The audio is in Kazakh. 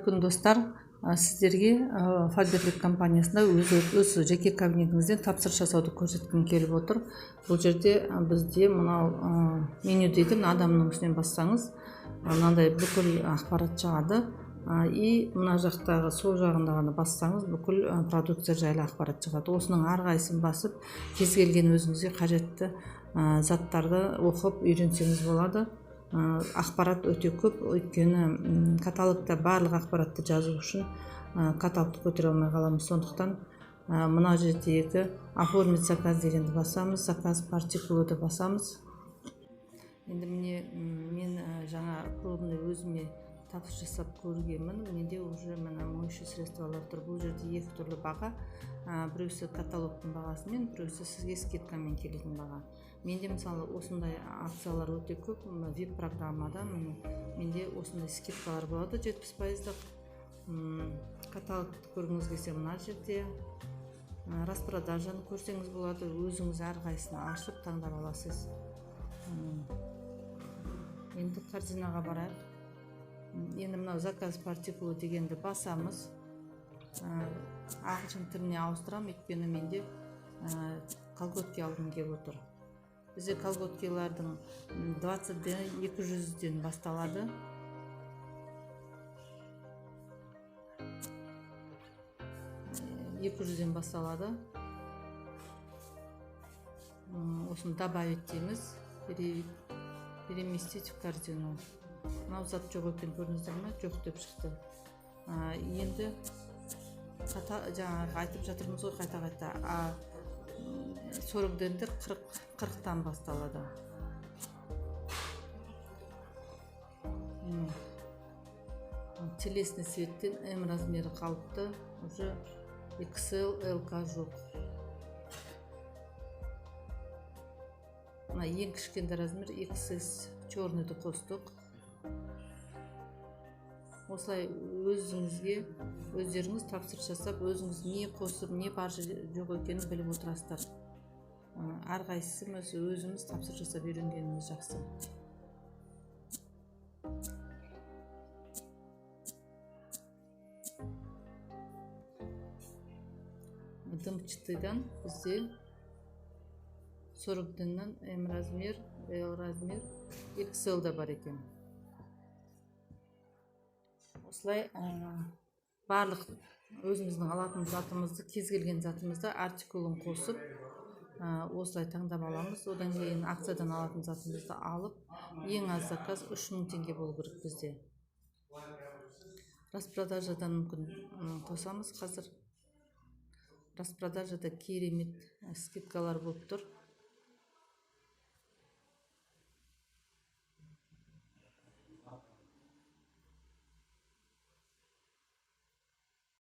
Күн достар, сіздерге Фаберлик компаниясында өз жеке кабинетіңізден тапсырыс жасауды көрсеткім келіп отыр. Бұл жерде бізде мынау меню дейді, адамның үстінен бассаңыз мынандай бүкіл ақпарат шығады. И мына жақтағы сол жағындағыны бассаңыз бүкіл продукция жайлы ақпарат шығады. Осының әрқайсысын басып, кез келген өзіңізге қажетті заттарды оқып үйренсеңіз болады. Ақпарат өте көп, өйткені каталогта барлық ақпаратты жазу үшін каталогты көтере алмай қаламыз. Сондықтан мына жердегі оформить заказ дегенді басамыз, заказ партикулды басамыз. Енді мен жаңа пробный өзіме тапсырыс жасап көргенмін. Менде уже моющие средстволар тұр. Бұл жерде екі түрлі баға. Біреусі каталогтың бағасымен, біреусі сізге скидкамен келетін баға. Менде мысалы осындай акциялар өте көп. Веб программада менде осындай скидкалар болады 70%. Каталогты көргіңіз келсе мына жерде распродажаны көрсеңіз болады. Өзіңіз әрқайсысын ашып таңдап аласыз. Енді корзинаға барайық. Енді мынау заказ партикулы дегенді басамыз. Ағылшын тіліне ауыстырам, өйткені менде колготки алғым келіп отыр. Бізде колготкилардың 20-ден 200-ден басталады. басталады. Осыны добавить дейміз. Переместить в корзину. Мынау зат жоқ екен, көрдіңіздер ме? Жоқ деп шықты. Енді жаңағы айтып жатырмыз ғой, қайта-қайта. 40-ден 40-тан басталады. Телесный цветтен М размері қалыпты, уже XL, LK жоқ. Ең кішкентай размер XS, черныйды қостық. Осылай өздеріңіз тапсырыс жасап, өзіңіз не қосып, не бар жоқ екенін біліп отырасыздар. Әрқайсымыз өзіміз тапсырыс жасап үйренгеніміз жақсы. Дымчатыйдан бізде 40-ден М размер, L размер, XL да бар екен. Осылай барлық өзіміздің алатын затымызды, кез келген затымызды артикулын қосып, осылай таңдап аламыз. Одан кейін акциядан алатын затымызды алып, ең аз заказ 3000 теңге болу керек бізде. Распродажадан мүмкін қосамыз қазір. Распродажада керемет скидкалар болып тұр.